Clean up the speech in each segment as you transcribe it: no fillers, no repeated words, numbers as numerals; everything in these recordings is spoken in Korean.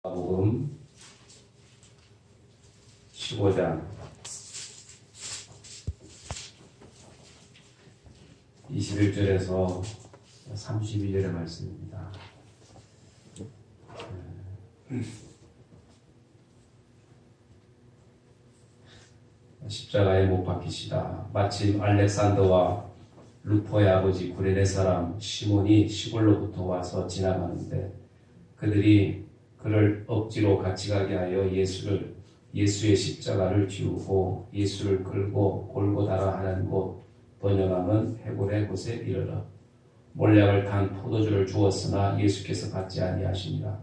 마가복음 15장 21절에서 32절의 말씀입니다. 십자가에 못 박히시다. 마침 알렉산더와 루포의 아버지 구레네 사람 시몬이 시골로부터 와서 지나가는데 그들이 그를 억지로 같이 가게 하여 예수의 십자가를 지우고 예수를 끌고 골고다라 하는 곳 번역하면 해골의 곳에 이르러 몰약을 탄 포도주를 주었으나 예수께서 받지 아니하시니라.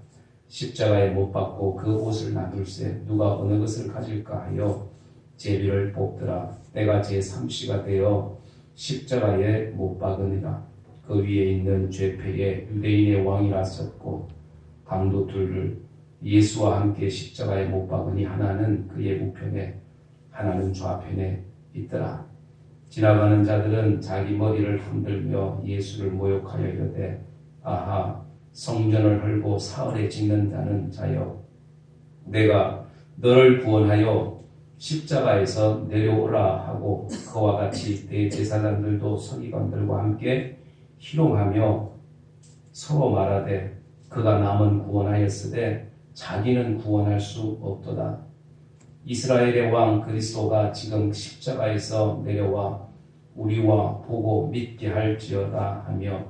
십자가에 못 박고 그 옷을 놔둘세 누가 어느 것을 가질까 하여 제비를 뽑더라. 때가 제3시가 되어 십자가에 못 박으니라. 그 위에 있는 죄패에 유대인의 왕이라 썼고 강도 둘을 예수와 함께 십자가에 못 박으니 하나는 그의 우편에 하나는 좌편에 있더라. 지나가는 자들은 자기 머리를 흔들며 예수를 모욕하여 이르되 아하 성전을 헐고 사흘에 짓는다는 자여 내가 너를 구원하여 십자가에서 내려오라 하고 그와 같이 대제사장들도 서기관들과 함께 희롱하며 서로 말하되 그가 남은 구원하였으되 자기는 구원할 수 없도다. 이스라엘의 왕 그리스도가 지금 십자가에서 내려와 우리와 보고 믿게 할지어다 하며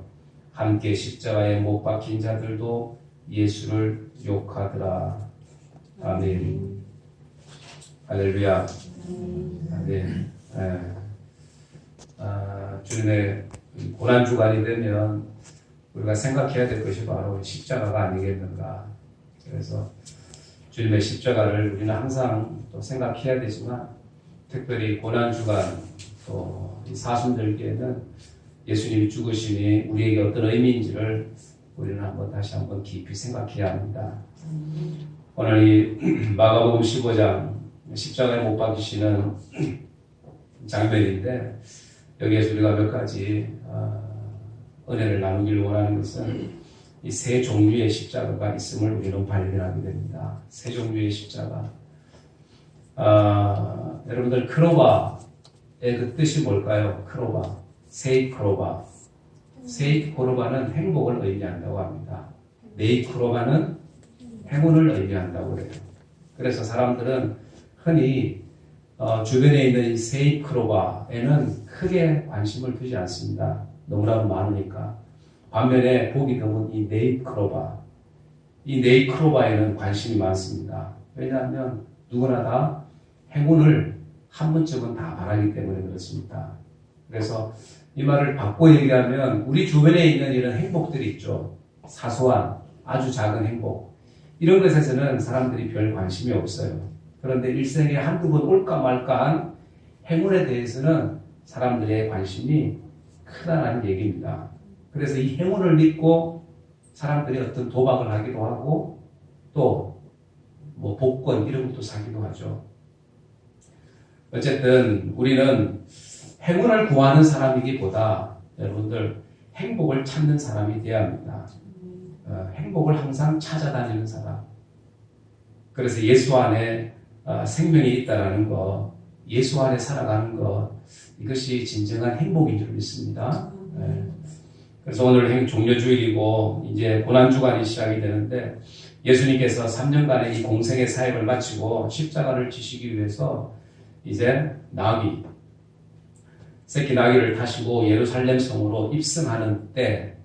함께 십자가에 못 박힌 자들도 예수를 욕하더라. 아멘. 할렐루야. 아멘. 주님의 고난주간이 되면 우리가 생각해야 될 것이 바로 십자가가 아니겠는가. 그래서 주님의 십자가를 우리는 항상 또 생각해야 되지만 특별히 고난주간 또 이 사순절기에는 예수님이 죽으심이 우리에게 어떤 의미인지를 우리는 다시 한번 깊이 생각해야 합니다. 오늘 이 마가복음 15장 십자가에 못 박히시는 장면인데 여기에서 우리가 몇 가지 은혜를 나누기를 원하는 것은 이 세 종류의 십자가가 있음을 우리는 발견하게 됩니다. 세 종류의 십자가. 여러분들 크로바의 그 뜻이 뭘까요? 크로바. 세이크로바. 세이크로바는 행복을 의미한다고 합니다. 네이크로바는 행운을 의미한다고 해요. 그래서 사람들은 흔히 주변에 있는 이 세이크로바에는 크게 관심을 두지 않습니다. 너무나도 많으니까. 반면에 보기 드문 이 네이크로바. 이 네이크로바에는 관심이 많습니다. 왜냐하면 누구나 다 행운을 한 번쯤은 다 바라기 때문에 그렇습니다. 그래서 이 말을 바꿔 얘기하면 우리 주변에 있는 이런 행복들이 있죠. 사소한 아주 작은 행복. 이런 것에서는 사람들이 별 관심이 없어요. 그런데 일생에 한두 번 올까 말까한 행운에 대해서는 사람들의 관심이 크다는 얘기입니다. 그래서 이 행운을 믿고 사람들이 어떤 도박을 하기도 하고 또 복권 이런 것도 사기도 하죠. 어쨌든 우리는 행운을 구하는 사람이기보다 여러분들 행복을 찾는 사람이 되어야 합니다. 행복을 항상 찾아다니는 사람. 그래서 예수 안에 생명이 있다라는 것, 예수 안에 살아가는 것, 이것이 진정한 행복인 줄 믿습니다. 그래서 오늘 종료주일이고 이제 고난주간이 시작이 되는데 예수님께서 3년간의 이 공생의 사역을 마치고 십자가를 지시기 위해서 이제 새끼 나귀를 타시고 예루살렘 성으로 입성하는 때,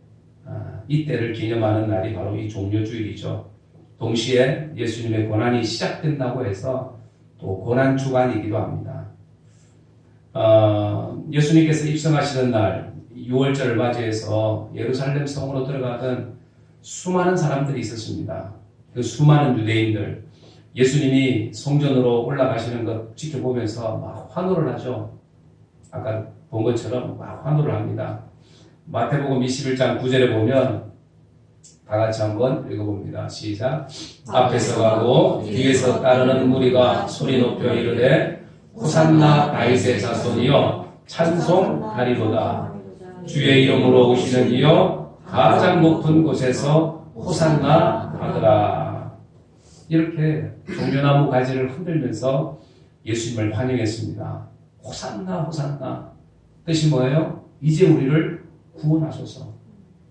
이때를 기념하는 날이 바로 이 종료주일이죠. 동시에 예수님의 고난이 시작된다고 해서 또 고난주간이기도 합니다. 예수님께서 입성하시는 날 6월절을 맞이해서 예루살렘 성으로 들어가던 수많은 사람들이 있었습니다. 그 수많은 유대인들, 예수님이 성전으로 올라가시는 것 지켜보면서 막 환호를 하죠. 아까 본 것처럼 막 환호를 합니다. 마태복음 21장 9절에 보면 다 같이 한번 읽어봅니다. 시작. 앞에서 가고 뒤에서 따르는 무리가 소리 높여 이르되 호산나 다윗의 자손이여 찬송하리로다. 주의 이름으로 오시는 이여 가장 높은 곳에서 호산나 하더라. 이렇게 종려나무 가지를 흔들면서 예수님을 환영했습니다. 호산나 호산나. 뜻이 뭐예요? 이제 우리를 구원하소서.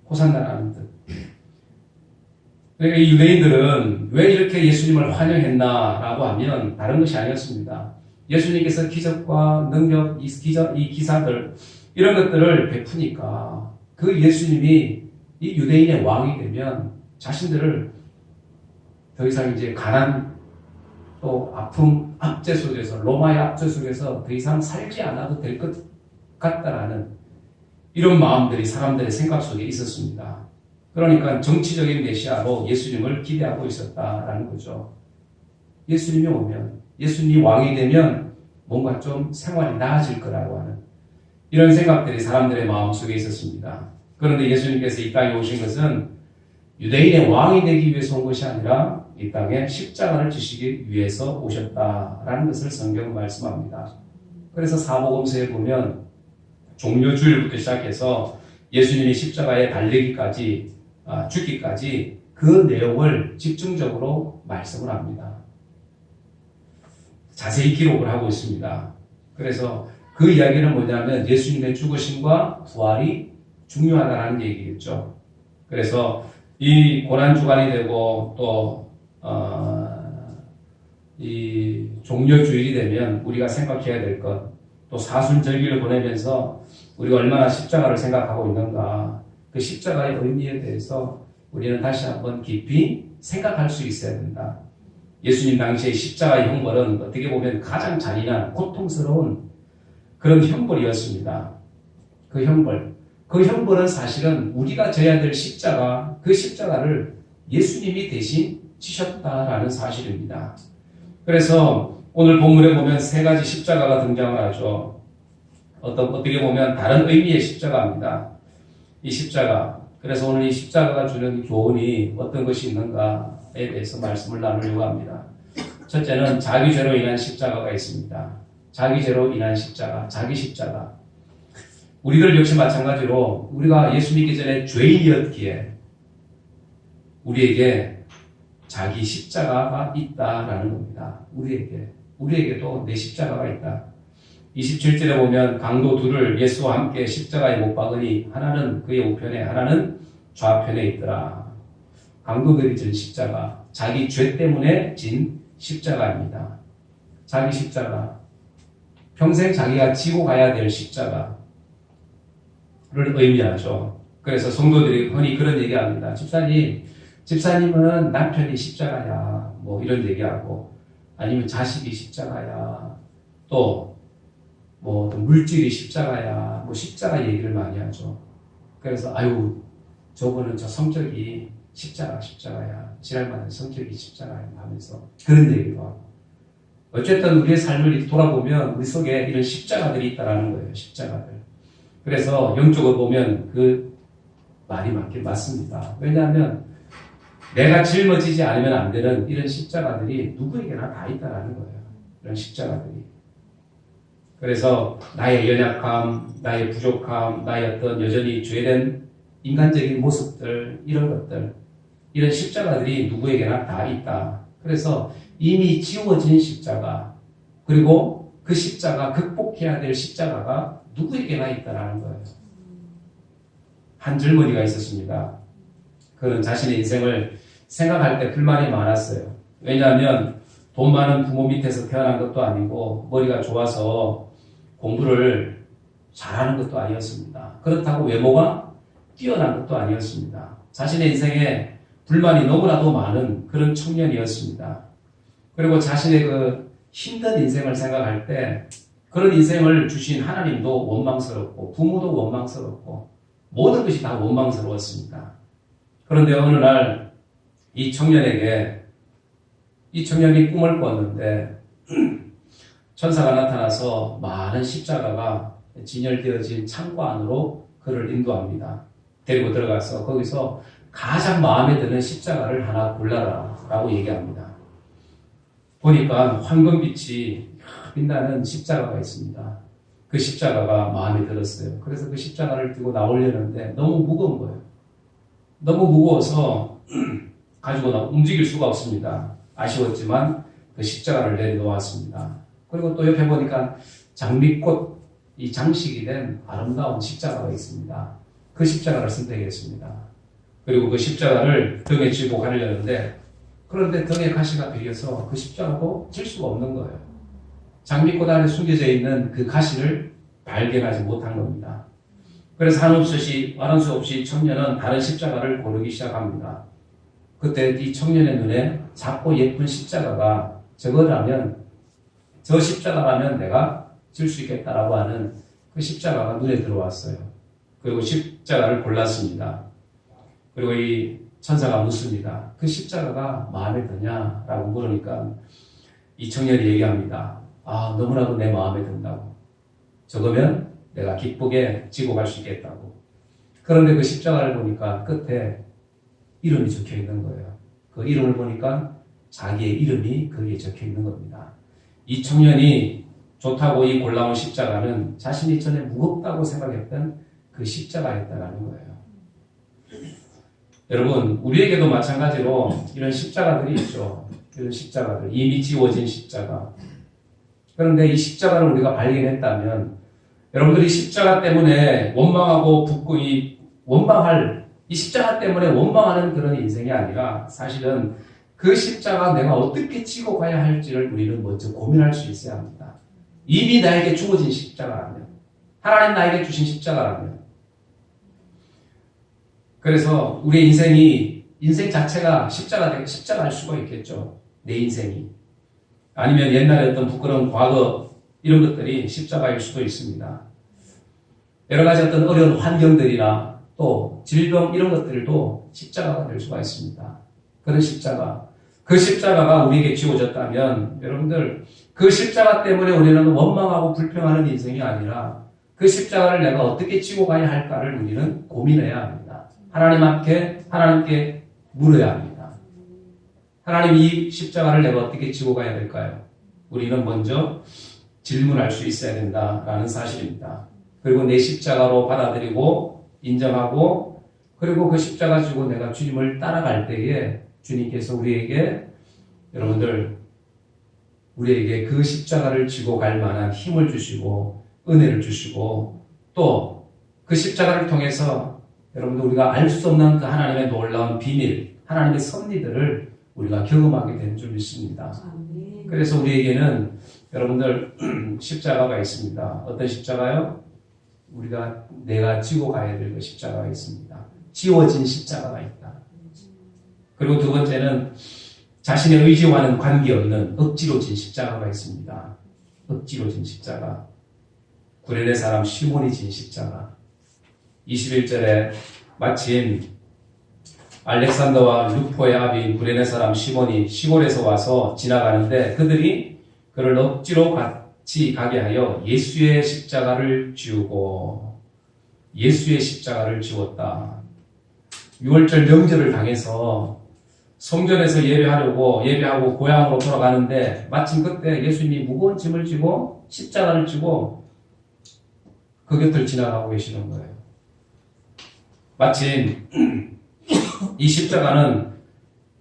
호산나라는 뜻. 그러니까 이 유대인들은 왜 이렇게 예수님을 환영했나라고 하면 다른 것이 아니었습니다. 예수님께서 기적과 능력, 이 기사들 이런 것들을 베푸니까 그 예수님이 이 유대인의 왕이 되면 자신들을 더 이상 이제 가난 또 아픔, 압제 속에서 로마의 압제 속에서 더 이상 살지 않아도 될 것 같다라는 이런 마음들이 사람들의 생각 속에 있었습니다. 그러니까 정치적인 메시아로 예수님을 기대하고 있었다라는 거죠. 예수님이 오면, 예수님이 왕이 되면 뭔가 좀 생활이 나아질 거라고 하는 이런 생각들이 사람들의 마음속에 있었습니다. 그런데 예수님께서 이 땅에 오신 것은 유대인의 왕이 되기 위해서 온 것이 아니라 이 땅에 십자가를 지시기 위해서 오셨다라는 것을 성경은 말씀합니다. 그래서 사복음서에 보면 종려주일부터 시작해서 예수님이 십자가에 달리기까지 죽기까지 그 내용을 집중적으로 말씀을 합니다. 자세히 기록을 하고 있습니다. 그래서 그 이야기는 뭐냐면 예수님의 죽으심과 부활이 중요하다는 얘기겠죠. 그래서 이 고난주간이 되고 또 이 종려주일이 되면 우리가 생각해야 될 것, 또 사순절기를 보내면서 우리가 얼마나 십자가를 생각하고 있는가, 그 십자가의 의미에 대해서 우리는 다시 한번 깊이 생각할 수 있어야 된다. 예수님 당시의 십자가의 형벌은 어떻게 보면 가장 잔인한 고통스러운 그런 형벌이었습니다. 그 형벌은 사실은 우리가 져야 될 십자가, 그 십자가를 예수님이 대신 지셨다라는 사실입니다. 그래서 오늘 본문에 보면 세 가지 십자가가 등장을 하죠. 어떻게 보면 다른 의미의 십자가입니다. 이 십자가. 그래서 오늘 이 십자가가 주는 교훈이 어떤 것이 있는가에 대해서 말씀을 나누려고 합니다. 첫째는 자기 죄로 인한 십자가가 있습니다. 자기 죄로 인한 십자가, 자기 십자가. 우리들 역시 마찬가지로 우리가 예수 믿기 전에 죄인이었기에 우리에게 자기 십자가가 있다라는 겁니다. 우리에게도 내 십자가가 있다. 27절에 보면 강도 둘을 예수와 함께 십자가에 못 박으니 하나는 그의 우편에 하나는 좌편에 있더라. 강도들이 진 십자가, 자기 죄 때문에 진 십자가입니다. 자기 십자가, 평생 자기가 지고 가야 될 십자가를 의미하죠. 그래서 성도들이 흔히 그런 얘기합니다. 집사님은 남편이 십자가야, 뭐 이런 얘기하고, 아니면 자식이 십자가야, 또 물질이 십자가야, 뭐 십자가 얘기를 많이 하죠. 그래서 저분은 저 성격이 십자가야, 지랄맞은 성격이 십자가야 하면서 그런 얘기도 하고. 어쨌든 우리의 삶을 돌아보면 우리 속에 이런 십자가들이 있다라는 거예요. 십자가들. 그래서 영적으로 보면 그 말이 맞습니다. 왜냐하면 내가 짊어지지 않으면 안 되는 이런 십자가들이 누구에게나 다 있다라는 거예요. 이런 십자가들이. 그래서 나의 연약함, 나의 부족함, 나의 어떤 여전히 죄된 인간적인 모습들, 이런 것들, 이런 십자가들이 누구에게나 다 있다. 그래서 이미 지워진 십자가, 그리고 그 십자가, 극복해야 될 십자가가 누구에게나 있다라는 거예요. 한 젊은이가 있었습니다. 그는 자신의 인생을 생각할 때 불만이 많았어요. 왜냐하면 돈 많은 부모 밑에서 태어난 것도 아니고 머리가 좋아서 공부를 잘하는 것도 아니었습니다. 그렇다고 외모가 뛰어난 것도 아니었습니다. 자신의 인생에 불만이 너무나도 많은 그런 청년이었습니다. 그리고 자신의 그 힘든 인생을 생각할 때 그런 인생을 주신 하나님도 원망스럽고 부모도 원망스럽고 모든 것이 다 원망스러웠습니다. 그런데 어느 날 이 청년이 꿈을 꿨는데 천사가 나타나서 많은 십자가가 진열되어진 창고 안으로 그를 인도합니다. 데리고 들어가서 거기서 가장 마음에 드는 십자가를 하나 골라라 라고 얘기합니다. 보니까 황금빛이 빛나는 십자가가 있습니다. 그 십자가가 마음에 들었어요. 그래서 그 십자가를 들고 나오려는데 너무 무거운 거예요. 너무 무거워서 가지고 움직일 수가 없습니다. 아쉬웠지만 그 십자가를 내려놓았습니다. 그리고 또 옆에 보니까 장미꽃, 이 장식이 된 아름다운 십자가가 있습니다. 그 십자가를 선택했습니다. 그리고 그 십자가를 등에 쥐고 가려는데, 그런데 등에 가시가 베겨서 그 십자가도 질 수가 없는 거예요. 장미꽃 안에 숨겨져 있는 그 가시를 발견하지 못한 겁니다. 그래서 한없이 수 없이 청년은 다른 십자가를 고르기 시작합니다. 그때 이 청년의 눈에 작고 예쁜 십자가가 저거라면, 저 십자가라면 내가 질 수 있겠다라고 하는 그 십자가가 눈에 들어왔어요. 그리고 십자가를 골랐습니다. 그리고 이 천사가 묻습니다. 그 십자가가 마음에 드냐라고 물으니까 이 청년이 얘기합니다. 너무나도 내 마음에 든다고. 저거면 내가 기쁘게 지고 갈 수 있겠다고. 그런데 그 십자가를 보니까 끝에 이름이 적혀 있는 거예요. 그 이름을 보니까 자기의 이름이 거기에 적혀 있는 겁니다. 이 청년이 좋다고 이 골라온 십자가는 자신이 전에 무겁다고 생각했던 그 십자가였다는 거예요. 여러분, 우리에게도 마찬가지로 이런 십자가들이 있죠. 이런 십자가들, 이미 지워진 십자가. 그런데 이 십자가를 우리가 발견했다면, 여러분들이 십자가 때문에 원망하고 붓고 이 십자가 때문에 원망하는 그런 인생이 아니라, 사실은 그 십자가 내가 어떻게 지고 가야 할지를 우리는 먼저 고민할 수 있어야 합니다. 이미 나에게 주어진 십자가라면, 하나님 나에게 주신 십자가라면. 그래서 우리의 인생 자체가 십자가일 수가 있겠죠. 내 인생이. 아니면 옛날에 어떤 부끄러운 과거, 이런 것들이 십자가일 수도 있습니다. 여러 가지 어떤 어려운 환경들이나 또 질병 이런 것들도 십자가가 될 수가 있습니다. 그런 십자가. 그 십자가가 우리에게 지워졌다면 여러분들 그 십자가 때문에 우리는 원망하고 불평하는 인생이 아니라 그 십자가를 내가 어떻게 지고 가야 할까를 우리는 고민해야 합니다. 하나님께 물어야 합니다. 하나님, 이 십자가를 내가 어떻게 지고 가야 될까요? 우리는 먼저 질문할 수 있어야 된다라는 사실입니다. 그리고 내 십자가로 받아들이고 인정하고, 그리고 그 십자가 지고 내가 주님을 따라갈 때에 주님께서 우리에게 그 십자가를 지고 갈 만한 힘을 주시고 은혜를 주시고, 또 그 십자가를 통해서 여러분들 우리가 알 수 없는 그 하나님의 놀라운 비밀, 하나님의 섭리들을 우리가 경험하게 되는 줄 믿습니다. 그래서 우리에게는 여러분들 십자가가 있습니다. 어떤 십자가요? 내가 지고 가야 될 그 십자가가 있습니다. 지워진 십자가가 있다. 그리고 두 번째는 자신의 의지와는 관계없는 억지로 진 십자가가 있습니다. 억지로 진 십자가. 구레네 사람 시몬이 진 십자가. 21절에 마침 알렉산더와 루포의 아비인 구레네 사람 시몬이 시골에서 와서 지나가는데 그들이 그를 억지로 같이 가게 하여 예수의 십자가를 지우고, 예수의 십자가를 지웠다. 6월절 명절을 당해서 성전에서 예배하고 고향으로 돌아가는데 마침 그때 예수님이 무거운 짐을 지고 십자가를 지고 그 곁을 지나가고 계시는 거예요. 마침 이 십자가는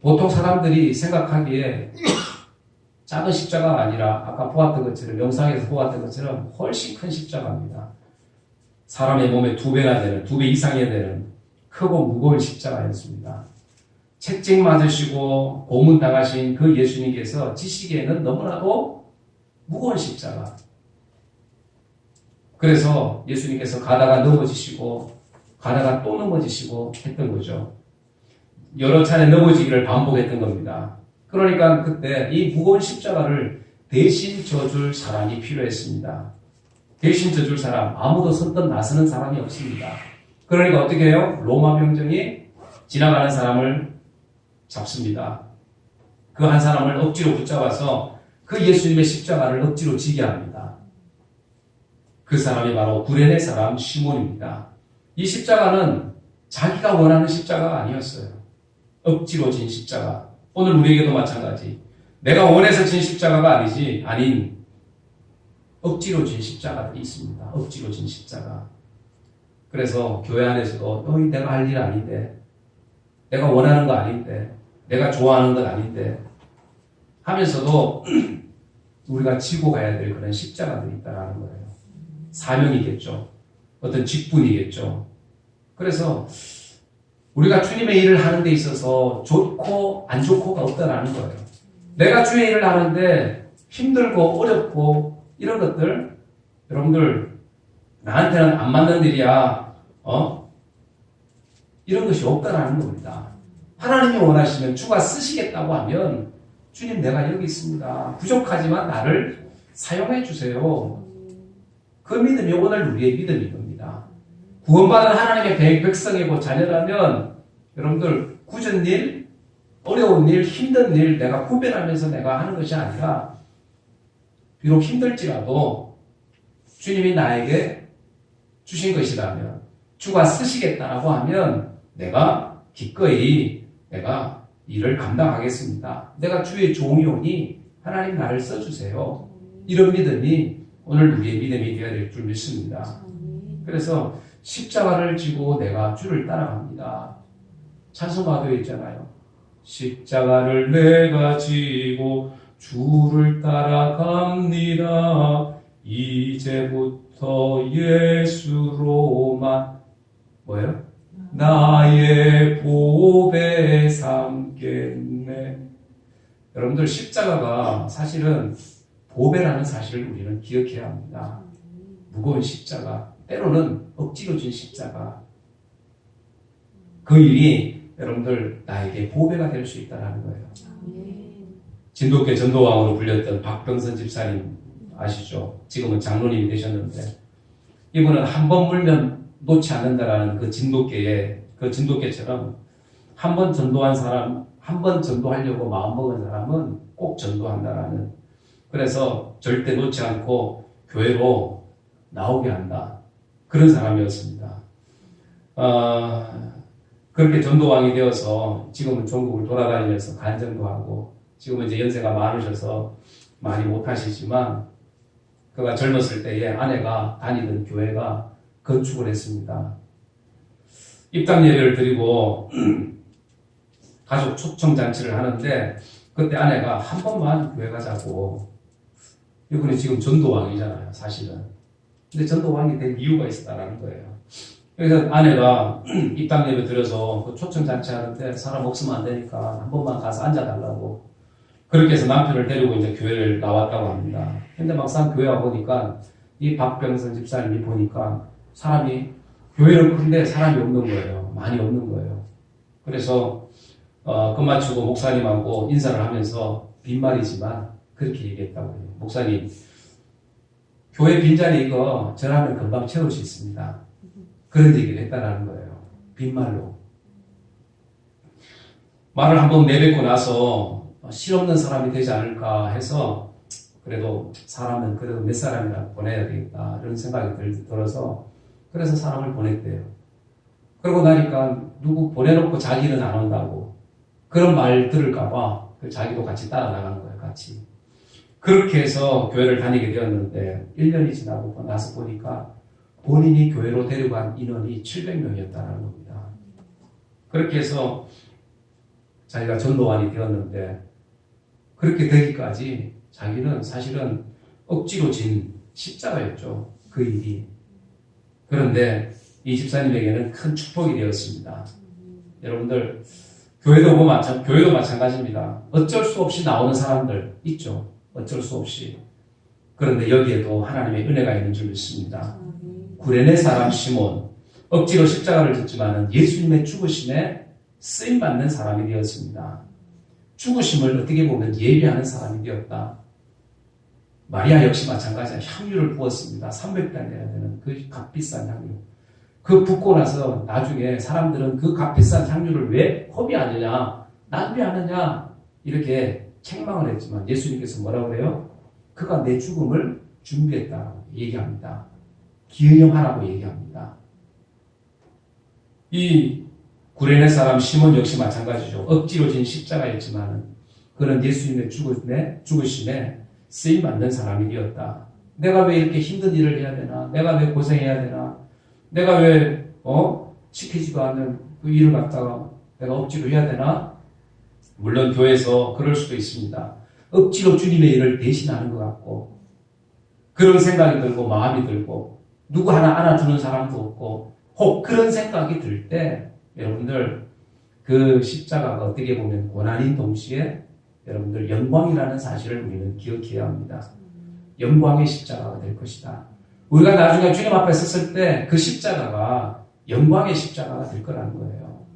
보통 사람들이 생각하기에 작은 십자가가 아니라 아까 보았던 것처럼, 영상에서 보았던 것처럼 훨씬 큰 십자가입니다. 사람의 몸에 2배나 되는, 2배 이상이 되는 크고 무거운 십자가였습니다. 채찍 맞으시고 고문당하신 그 예수님께서 지시기에는 너무나도 무거운 십자가. 그래서 예수님께서 가다가 넘어지시고 가다가 또 넘어지시고 했던 거죠. 여러 차례 넘어지기를 반복했던 겁니다. 그러니까 그때 이 무거운 십자가를 대신 져줄 사람이 필요했습니다. 대신 져줄 사람, 아무도 선뜻 나서는 사람이 없습니다. 그러니까 어떻게 해요? 로마 병정이 지나가는 사람을 잡습니다. 그 한 사람을 억지로 붙잡아서 그 예수님의 십자가를 억지로 지게 합니다. 그 사람이 바로 구레네 사람 시몬입니다. 이 십자가는 자기가 원하는 십자가가 아니었어요. 억지로 진 십자가. 오늘 우리에게도 마찬가지. 내가 원해서 진 십자가가 아닌 억지로 진 십자가들이 있습니다. 억지로 진 십자가. 그래서 교회 안에서도 내가 할 일 아닌데, 내가 원하는 거 아닌데, 내가 좋아하는 건 아닌데, 하면서도 우리가 지고 가야 될 그런 십자가들이 있다는 거예요. 사명이겠죠. 어떤 직분이겠죠. 그래서 우리가 주님의 일을 하는 데 있어서 좋고 안 좋고가 없다라는 거예요. 내가 주의 일을 하는데 힘들고 어렵고 이런 것들 여러분들 나한테는 안 맞는 일이야. 이런 것이 없다라는 겁니다. 하나님이 원하시면 주가 쓰시겠다고 하면 주님 내가 여기 있습니다. 부족하지만 나를 사용해 주세요. 그 믿음이 오늘 우리의 믿음인 겁니다. 구원받은 하나님의 백성이고 자녀라면 여러분들 굳은 일, 어려운 일, 힘든 일 내가 구별하면서 내가 하는 것이 아니라 비록 힘들지라도 주님이 나에게 주신 것이라면 주가 쓰시겠다라고 하면 내가 기꺼이 내가 일을 감당하겠습니다. 내가 주의 종이오니 하나님 나를 써주세요. 이런 믿음이 오늘 우리의 믿음이 되어야 될 줄 믿습니다. 그래서 십자가를 지고 내가 주를 따라갑니다. 찬송가도 있잖아요. 십자가를 내가 지고 주를 따라갑니다. 이제부터 예수로만 뭐예요? 나의 보배 삼겠네. 여러분들 십자가가 사실은 보배라는 사실을 우리는 기억해야 합니다. 무거운 십자가, 때로는 억지로 진 십자가. 그 일이 여러분들 나에게 보배가 될 수 있다는 거예요. 진돗개 전도왕으로 불렸던 박병선 집사님 아시죠? 지금은 장로님이 되셨는데 이분은 한 번 물면 놓지 않는다라는 그 진돗개처럼 한 번 전도한 사람, 한 번 전도하려고 마음먹은 사람은 꼭 전도한다라는, 그래서 절대 놓지 않고 교회로 나오게 한다. 그런 사람이었습니다. 그렇게 전도왕이 되어서 지금은 전국을 돌아다니면서 간증도 하고, 지금은 이제 연세가 많으셔서 많이 못하시지만 그가 젊었을 때에 아내가 다니던 교회가 건축을 했습니다. 입당 예배를 드리고 가족 초청잔치를 하는데 그때 아내가 한 번만 교회 가자고. 이분이 지금 전도왕이잖아요, 사실은. 근데 전도왕이 된 이유가 있었다라는 거예요. 그래서 아내가 입당 예배 드려서 그 초청잔치 하는데 사람 없으면 안 되니까 한 번만 가서 앉아달라고. 그렇게 해서 남편을 데리고 이제 교회를 나왔다고 합니다. 근데 막상 교회 와보니까 이 박병선 집사님이 보니까 사람이, 교회는 큰데 사람이 없는 거예요. 많이 없는 거예요. 그래서 끝마치고 목사님하고 인사를 하면서 빈말이지만 그렇게 얘기했다고 해요. 목사님, 교회 빈자리 이거 저라면 금방 채울 수 있습니다. 그런 얘기를 했다라는 거예요. 빈말로. 말을 한번 내뱉고 나서 실없는 사람이 되지 않을까 해서 그래도 사람은 그래도 몇 사람이나 보내야 되겠다 이런 생각이 들어서 그래서 사람을 보냈대요. 그러고 나니까 누구 보내놓고 자기는 안 온다고 그런 말 들을까봐 자기도 같이 따라나간 거예요. 같이. 그렇게 해서 교회를 다니게 되었는데 1년이 지나고 나서 보니까 본인이 교회로 데려간 인원이 700명이었다는 겁니다. 그렇게 해서 자기가 전도관이 되었는데 그렇게 되기까지 자기는 사실은 억지로 진 십자가였죠. 그 일이. 그런데 이 집사님에게는 큰 축복이 되었습니다. 여러분들 교회도 마찬가지입니다. 어쩔 수 없이 나오는 사람들 있죠. 어쩔 수 없이. 그런데 여기에도 하나님의 은혜가 있는 줄 믿습니다. 구레네 사람 시몬, 억지로 십자가를 졌지만 예수님의 죽으심에 쓰임받는 사람이 되었습니다. 죽으심을 어떻게 보면 예비하는 사람이 되었다. 마리아 역시 마찬가지야. 향유를 부었습니다. 300단이어야 되는 그 값비싼 향유. 그 붓고 나서 나중에 사람들은 그 값비싼 향유를 왜 허비하느냐, 낭비하느냐 이렇게 책망을 했지만 예수님께서 뭐라고 그래요? 그가 내 죽음을 준비했다고 얘기합니다. 기은영하라고 얘기합니다. 이 구레네 사람 시몬 역시 마찬가지죠. 억지로 진 십자가였지만 그는 예수님의 죽으심에 쓰임받는 사람이 되었다. 내가 왜 이렇게 힘든 일을 해야 되나? 내가 왜 고생해야 되나? 내가 왜 시키지도 않는 그 일을 갖다가 내가 억지로 해야 되나? 물론 교회에서 그럴 수도 있습니다. 억지로 주님의 일을 대신하는 것 같고 그런 생각이 들고 마음이 들고 누구 하나 안아주는 사람도 없고 혹 그런 생각이 들 때 여러분들 그 십자가가 어떻게 보면 고난인 동시에 여러분들 영광이라는 사실을 우리는 기억해야 합니다. 영광의 십자가가 될 것이다. 우리가 나중에 주님 앞에 섰을 때 그 십자가가 영광의 십자가가 될 거라는 거예요.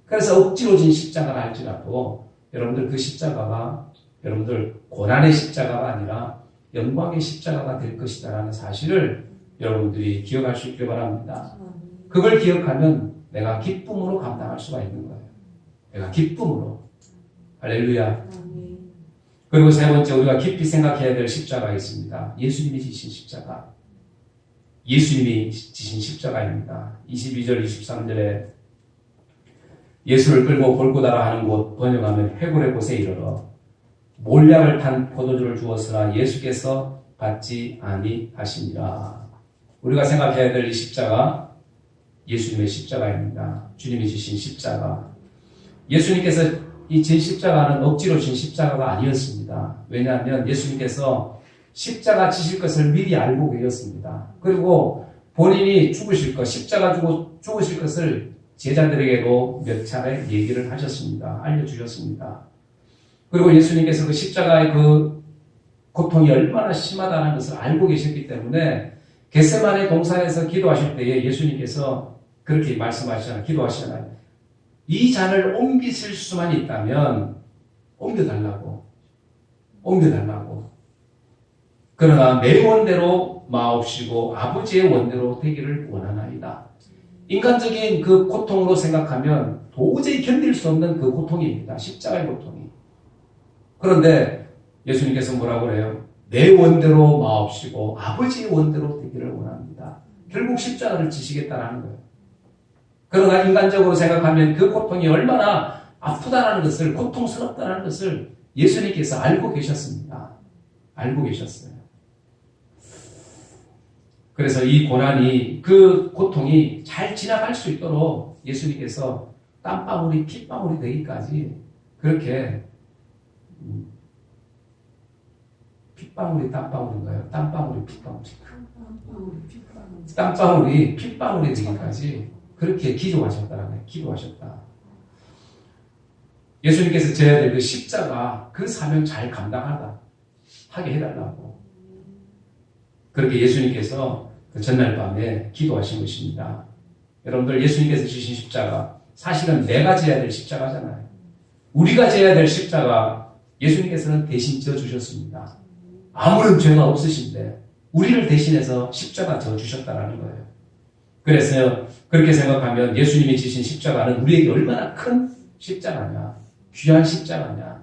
그래서 억지로 진 십자가라 할지라도 여러분들 그 십자가가 여러분들 고난의 십자가가 아니라 영광의 십자가가 될 것이다라는 사실을 여러분들이 기억할 수 있길 바랍니다. 그걸 기억하면 내가 기쁨으로 감당할 수가 있는 거예요. 내가 기쁨으로. 할렐루야. 그리고 세 번째 우리가 깊이 생각해야 될 십자가가 있습니다. 예수님이 지신 십자가. 예수님이 지신 십자가입니다. 22절 23절에 예수를 끌고 골고다라 하는 곳 번역하면 회골의 곳에 이르러 몰약을 탄 포도주를 주었으나 예수께서 받지 아니하시니라. 우리가 생각해야 될 이 십자가 예수님의 십자가입니다. 주님이 지신 십자가. 예수님께서 이 진 십자가는 억지로 진 십자가가 아니었습니다. 왜냐하면 예수님께서 십자가 지실 것을 미리 알고 계셨습니다. 그리고 본인이 죽으실 것, 십자가 죽으실 것을 제자들에게도 몇 차례 얘기를 하셨습니다. 알려주셨습니다. 그리고 예수님께서 그 십자가의 그 고통이 얼마나 심하다는 것을 알고 계셨기 때문에 겟세마네 동산에서 기도하실 때에 예수님께서 그렇게 말씀하시잖아요. 기도하시잖아요. 이 잔을 옮기실 수만 있다면 옮겨달라고. 그러나 내 원대로 마옵시고 아버지의 원대로 되기를 원하나이다. 인간적인 그 고통으로 생각하면 도저히 견딜 수 없는 그 고통입니다. 십자가의 고통이. 그런데 예수님께서 뭐라고 그래요? 내 원대로 마옵시고 아버지의 원대로 되기를 원합니다. 결국 십자가를 지시겠다는 거예요. 그러나 인간적으로 생각하면 그 고통이 얼마나 아프다는 것을, 고통스럽다는 것을 예수님께서 알고 계셨습니다. 알고 계셨어요. 그래서 이 고난이, 그 고통이 잘 지나갈 수 있도록 예수님께서 땀방울이 핏방울이 되기까지 그렇게 핏방울이 땀방울인가요? 땀방울이 핏방울인가요? 땀방울이 핏방울이 되기까지 그렇게 기도하셨다라는 거예요. 기도하셨다. 예수님께서 져야 될 그 십자가, 그 사명 잘 감당하게 해달라고. 그렇게 예수님께서 그 전날 밤에 기도하신 것입니다. 여러분들 예수님께서 지신 십자가, 사실은 내가 져야 될 십자가잖아요. 우리가 져야 될 십자가 예수님께서는 대신 져주셨습니다. 아무런 죄가 없으신데 우리를 대신해서 십자가 져주셨다는 거예요. 그래서 그렇게 생각하면 예수님이 지신 십자가는 우리에게 얼마나 큰 십자가냐, 귀한 십자가냐.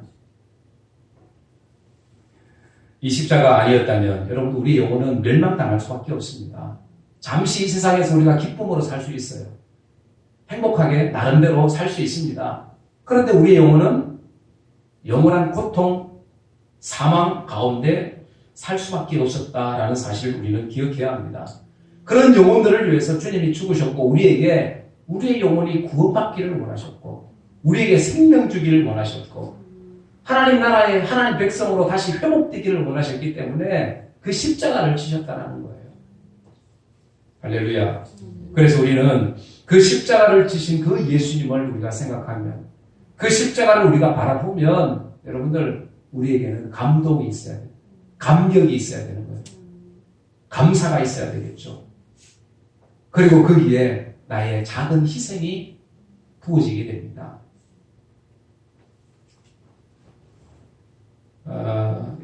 이 십자가 아니었다면 여러분 우리 영혼은 멸망당할 수밖에 없습니다. 잠시 이 세상에서 우리가 기쁨으로 살 수 있어요. 행복하게 나름대로 살 수 있습니다. 그런데 우리의 영혼은 영원한 고통, 사망 가운데 살 수밖에 없었다라는 사실을 우리는 기억해야 합니다. 그런 영혼들을 위해서 주님이 죽으셨고 우리의 영혼이 구원받기를 원하셨고 우리에게 생명 주기를 원하셨고 하나님 나라의 하나님 백성으로 다시 회복되기를 원하셨기 때문에 그 십자가를 지셨다는 거예요. 할렐루야. 그래서 우리는 그 십자가를 지신 그 예수님을 우리가 생각하면 그 십자가를 우리가 바라보면 여러분들 우리에게는 감동이 있어야 돼요. 감격이 있어야 되는 거예요. 감사가 있어야 되겠죠. 그리고 거기에 나의 작은 희생이 부어지게 됩니다.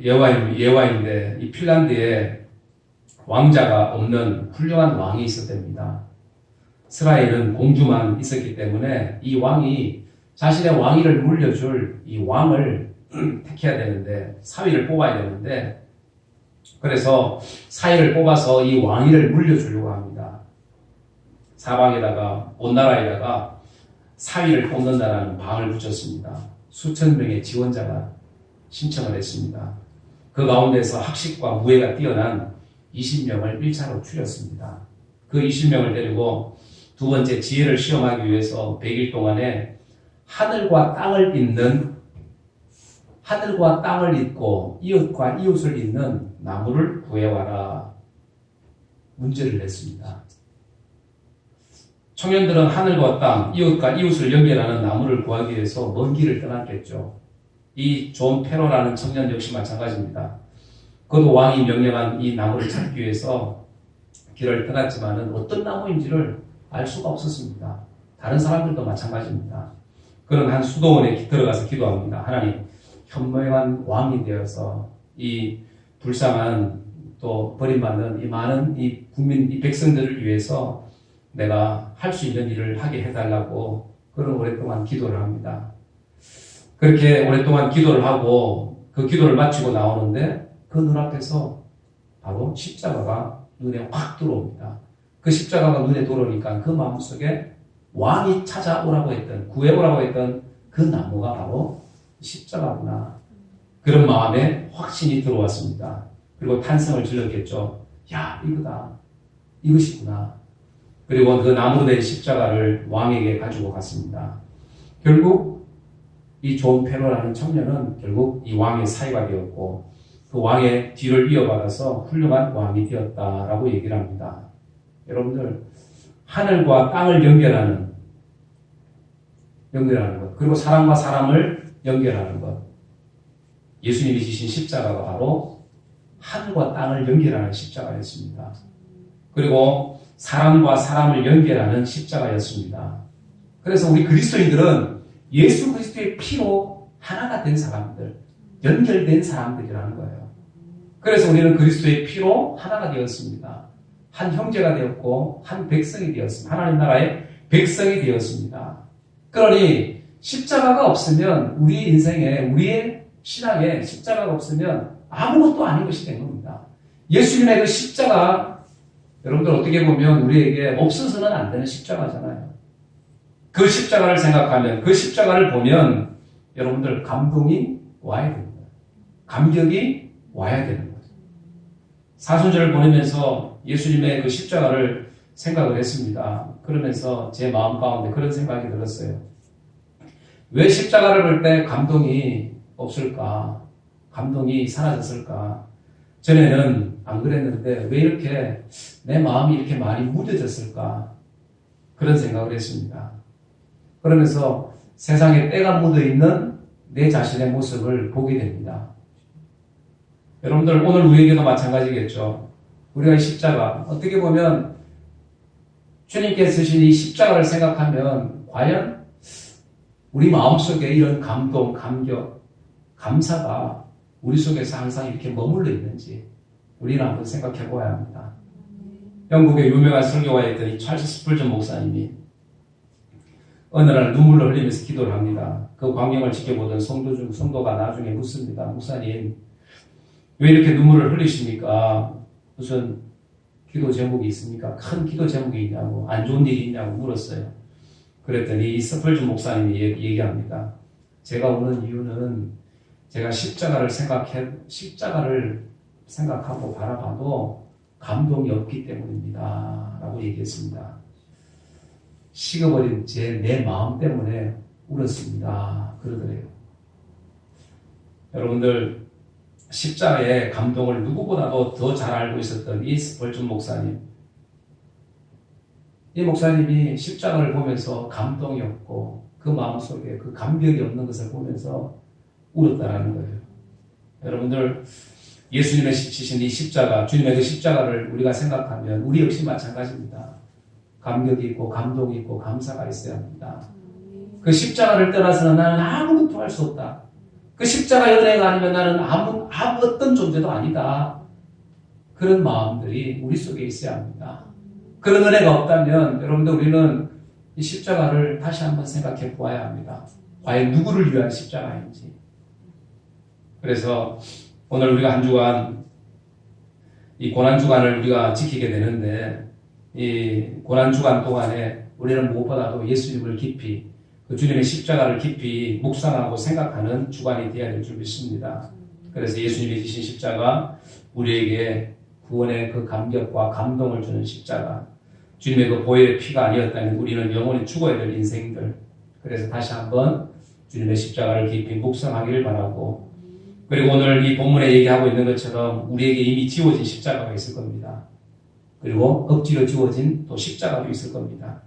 예화인데 이 핀란드에 왕자가 없는 훌륭한 왕이 있었답니다. 스라엘은 공주만 있었기 때문에 이 왕이 자신의 왕위를 물려줄 이 왕을 택해야 되는데 사위를 뽑아야 되는데 그래서 사위를 뽑아서 이 왕위를 물려주려고 합니다. 사방에다가 온 나라에다가 사위를 뽑는다라는 방을 붙였습니다. 수천 명의 지원자가 신청을 했습니다. 그 가운데서 학식과 무예가 뛰어난 20명을 1차로 추렸습니다. 그 20명을 데리고 두 번째 지혜를 시험하기 위해서 100일 동안에 하늘과 땅을 잇는 하늘과 땅을 잇고 이웃과 이웃을 잇는 나무를 구해와라. 문제를 냈습니다. 청년들은 하늘과 땅, 이웃과 이웃을 연결하는 나무를 구하기 위해서 먼 길을 떠났겠죠. 이 존 페로라는 청년 역시 마찬가지입니다. 그도 왕이 명령한 이 나무를 찾기 위해서 길을 떠났지만 어떤 나무인지를 알 수가 없었습니다. 다른 사람들도 마찬가지입니다. 그는 한 수도원에 들어가서 기도합니다. 하나님, 현명한 왕이 되어서 이 불쌍한 또 버림받는 이 많은 이 국민, 이 백성들을 위해서 내가 할 수 있는 일을 하게 해달라고 그런 오랫동안 기도를 합니다. 그렇게 오랫동안 기도를 하고 그 기도를 마치고 나오는데 그 눈앞에서 바로 십자가가 눈에 확 들어옵니다. 그 십자가가 눈에 들어오니까 그 마음속에 왕이 찾아오라고 했던, 구해오라고 했던 그 나무가 바로 십자가구나. 그런 마음에 확신이 들어왔습니다. 그리고 탄성을 질렀겠죠. 야, 이거다. 이것이구나. 그리고 그 나무로 된 십자가를 왕에게 가지고 갔습니다. 결국 이 존 페로라는 청년은 결국 이 왕의 사이가 되었고 그 왕의 뒤를 이어받아서 훌륭한 왕이 되었다라고 얘기를 합니다. 여러분들, 하늘과 땅을 연결하는 것, 그리고 사람과 사람을 연결하는 것, 예수님이 지신 십자가가 바로 하늘과 땅을 연결하는 십자가였습니다. 그리고 사람과 사람을 연결하는 십자가였습니다. 그래서 우리 그리스도인들은 예수 그리스도의 피로 하나가 된 사람들, 연결된 사람들이라는 거예요. 그래서 우리는 그리스도의 피로 하나가 되었습니다. 한 형제가 되었고 한 백성이 되었습니다. 하나님 나라의 백성이 되었습니다. 그러니 십자가가 없으면 우리 인생에, 우리의 신앙에 십자가가 없으면 아무것도 아닌 것이 된 겁니다. 예수님의 그 십자가, 여러분들 어떻게 보면 우리에게 없어서는 안 되는 십자가잖아요. 그 십자가를 생각하면, 그 십자가를 보면 여러분들 감동이 와야 됩니다. 감격이 와야 되는 거죠. 사순절을 보내면서 예수님의 그 십자가를 생각을 했습니다. 그러면서 제 마음 가운데 그런 생각이 들었어요. 왜 십자가를 볼 때 감동이 없을까? 감동이 사라졌을까? 전에는 안 그랬는데 왜 이렇게 내 마음이 이렇게 많이 무뎌졌을까? 그런 생각을 했습니다. 그러면서 세상에 때가 묻어있는 내 자신의 모습을 보게 됩니다. 여러분들, 오늘 우리에게도 마찬가지겠죠. 우리가 이 십자가, 어떻게 보면 주님께서 쓰신 이 십자가를 생각하면 과연 우리 마음속에 이런 감동, 감격, 감사가 우리 속에서 항상 이렇게 머물러 있는지 우리는 한번 생각해 보아야 합니다. 영국의 유명한 설교가였던 이 찰스 스펄전 목사님이 어느 날 눈물을 흘리면서 기도를 합니다. 그 광경을 지켜보던 성도가 나중에 묻습니다. 목사님, 왜 이렇게 눈물을 흘리십니까? 무슨 기도 제목이 있습니까? 큰 기도 제목이 있냐고, 안 좋은 일이 있냐고 물었어요. 그랬더니 이 스펄전 목사님이 얘기합니다. 제가 우는 이유는 제가 십자가를 생각하고 바라봐도 감동이 없기 때문입니다. 라고 얘기했습니다. 식어버린 내 마음 때문에 울었습니다. 그러더래요. 여러분들, 십자가의 감동을 누구보다도 더 잘 알고 있었던 이 스펄전 목사님. 이 목사님이 십자가를 보면서 감동이 없고 그 마음속에 그 감격이 없는 것을 보면서 울었다라는 거예요. 여러분들, 예수님의 지신 이 십자가, 주님의 그 십자가를 우리가 생각하면 우리 역시 마찬가지입니다. 감격이 있고 감동이 있고 감사가 있어야 합니다. 그 십자가를 떠나서는 나는 아무것도 할 수 없다. 그 십자가의 은혜가 아니면 나는 아무 어떤 존재도 아니다. 그런 마음들이 우리 속에 있어야 합니다. 그런 은혜가 없다면 여러분들, 우리는 이 십자가를 다시 한번 생각해 보아야 합니다. 과연 누구를 위한 십자가인지. 그래서 오늘 우리가 한 주간 이 고난주간을 우리가 지키게 되는데, 이 고난주간 동안에 우리는 무엇보다도 예수님을 깊이, 그 주님의 십자가를 깊이 묵상하고 생각하는 주간이 되어야 될 줄 믿습니다. 그래서 예수님이 지신 십자가, 우리에게 구원의 그 감격과 감동을 주는 십자가, 주님의 그 보혈의 피가 아니었다면 우리는 영원히 죽어야 될 인생들. 그래서 다시 한번 주님의 십자가를 깊이 묵상하기를 바라고, 그리고 오늘 이 본문에 얘기하고 있는 것처럼 우리에게 이미 지워진 십자가가 있을 겁니다. 그리고 억지로 지워진 또 십자가도 있을 겁니다.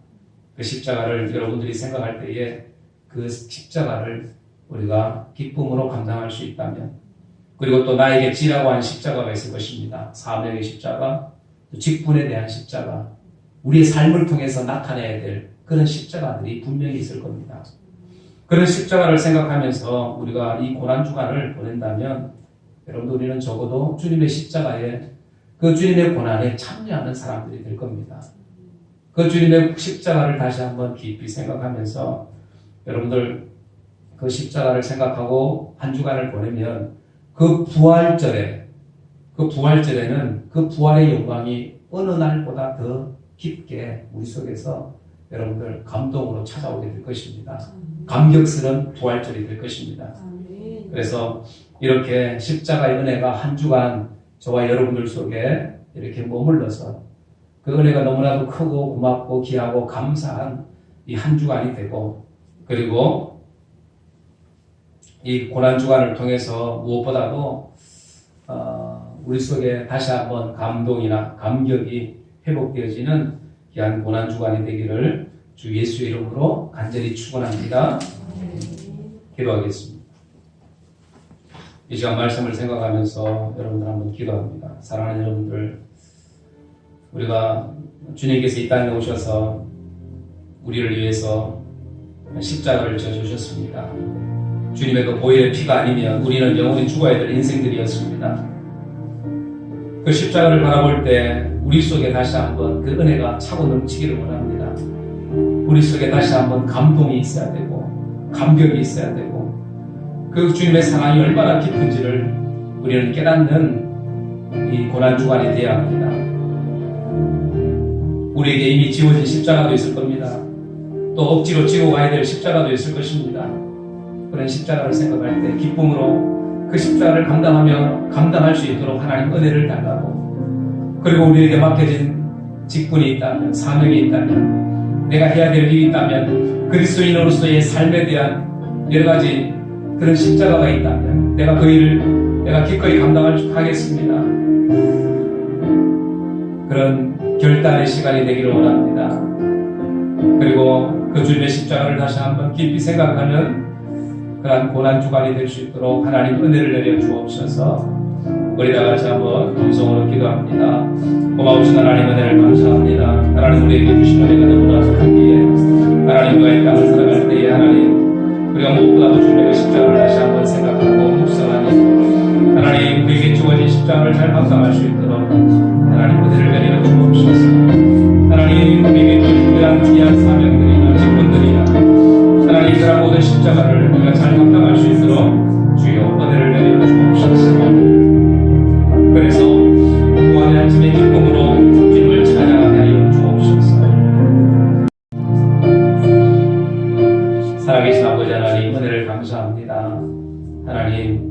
그 십자가를 여러분들이 생각할 때에 그 십자가를 우리가 기쁨으로 감당할 수 있다면, 그리고 또 나에게 지라고 하는 십자가가 있을 것입니다. 사명의 십자가, 또 직분에 대한 십자가, 우리의 삶을 통해서 나타내야 될 그런 십자가들이 분명히 있을 겁니다. 그런 십자가를 생각하면서 우리가 이 고난주간을 보낸다면 여러분들 우리는 적어도 주님의 십자가에, 그 주님의 고난에 참여하는 사람들이 될 겁니다. 그 주님의 십자가를 다시 한번 깊이 생각하면서 여러분들 그 십자가를 생각하고 한 주간을 보내면 그 부활절에는 그 부활의 영광이 어느 날보다 더 깊게 우리 속에서 여러분들 감동으로 찾아오게 될 것입니다. 감격스러운 부활절이 될 것입니다. 그래서 이렇게 십자가의 은혜가 한 주간 저와 여러분들 속에 이렇게 머물러서 그 은혜가 너무나도 크고 고맙고 귀하고 감사한 이 한 주간이 되고, 그리고 이 고난주간을 통해서 무엇보다도 우리 속에 다시 한번 감동이나 감격이 회복되어지는 귀한 고난주간이 되기를 주 예수의 이름으로 간절히 축원합니다. 기도하겠습니다. 이 시간 말씀을 생각하면서 여러분들 한번 기도합니다. 사랑하는 여러분들, 우리가 주님께서 이 땅에 오셔서 우리를 위해서 십자가를 져주셨습니다. 주님의 그 보혈의 피가 아니면 우리는 영원히 죽어야 될 인생들이었습니다. 그 십자가를 바라볼 때 우리 속에 다시 한번 그 은혜가 차고 넘치기를 원합니다. 우리 속에 다시 한번 감동이 있어야 되고 감격이 있어야 되고 그 주님의 사랑이 얼마나 깊은지를 우리는 깨닫는 이 고난주간이 되어야 합니다. 우리에게 이미 지워진 십자가도 있을 겁니다. 또 억지로 지고 가야 될 십자가도 있을 것입니다. 그런 십자가를 생각할 때 기쁨으로 그 십자가를 감당할 수 있도록 하나님 은혜를 달라고, 그리고 우리에게 맡겨진 직분이 있다면, 사명이 있다면, 내가 해야 될 일이 있다면, 그리스도인으로서의 삶에 대한 여러 가지 그런 십자가가 있다면 내가 그 일을 내가 기꺼이 감당하겠습니다. 그런 결단의 시간이 되기를 원합니다. 그리고 그 주님의 십자가를 다시 한번 깊이 생각하는 그러한 고난주간이 될 수 있도록 하나님 은혜를 내려 주옵소서. 우리 다 같이 한번 음성으로 기도합니다. 고마우신 하나님 은혜를 감사합니다. 하나님 우리에게 주신 은혜가 너무나 크기에 하나님과 이 땅을 살아갈 때에 하나님 우리가 무엇보다도 주님의 십자가를 다시 한번 생각하고 묵상하니 하나님 우리에게 주어진 십자가를 잘 감당할 수 있도록 하나님 은혜를 내려 주옵소서. 하나님 우리에게 특별한 귀한 사명들이나 직분들이나 하나님 그런 모든 십자가를 우리가 잘 감당할 수 있도록 주여 은혜를 내려 주옵소서. 그래서 구원의 아침의 기쁨으로 주님을 찬양하게 하여 주옵소서. 살아계신 아버지 하나님 은혜를 감사합니다. 하나님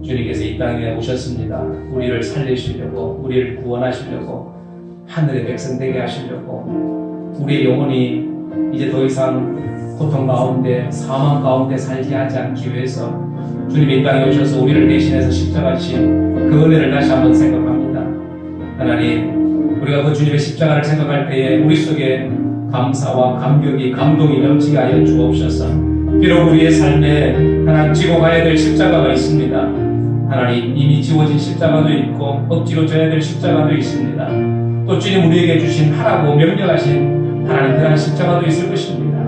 주님께서 이 땅에 오셨습니다. 우리를 살리시려고, 우리를 구원하시려고, 하늘의 백성 되게 하시려고, 우리의 영혼이 이제 더 이상 고통 가운데 사망 가운데 살게 하지 않기 위해서 주님이 이 땅에 오셔서 우리를 대신해서 십자가 지신 그 은혜를 다시 한번 생각합니다. 하나님 우리가 그 주님의 십자가를 생각할 때에 우리 속에 감사와 감격이 감동이 넘치게 하여 주옵소서. 비록 우리의 삶에 하나님 지고 가야 될 십자가가 있습니다. 하나님 이미 지워진 십자가도 있고 억지로 져야 될 십자가도 있습니다. 또 주님 우리에게 주신 하라고 명령하신 하나님 그러한 십자가도 있을 것입니다.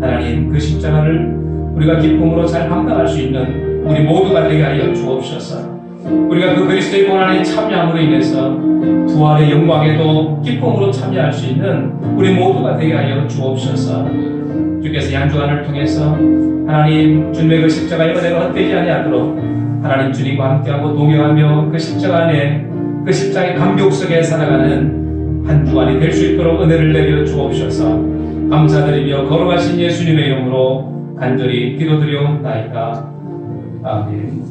하나님 그 십자가를 우리가 기쁨으로 잘 감당할 수 있는 우리 모두가 되게 하여 주옵소서. 우리가 그 그리스도의 고난에 참여함으로 인해서 부활의 영광에도 기쁨으로 참여할 수 있는 우리 모두가 되게 하여 주옵소서. 주께서 한 주간을 통해서 하나님 주님의 그 십자가의 은혜가 헛되지 아니하도록 하나님 주님과 함께하고 동행하며 그 십자가 안에 그 십자가의 감격 속에 살아가는 한 주간이 될 수 있도록 은혜를 내려 주옵소서. 감사드리며 거룩하신 예수님의 이름으로 간절히 기도드리옵나이다. 아멘.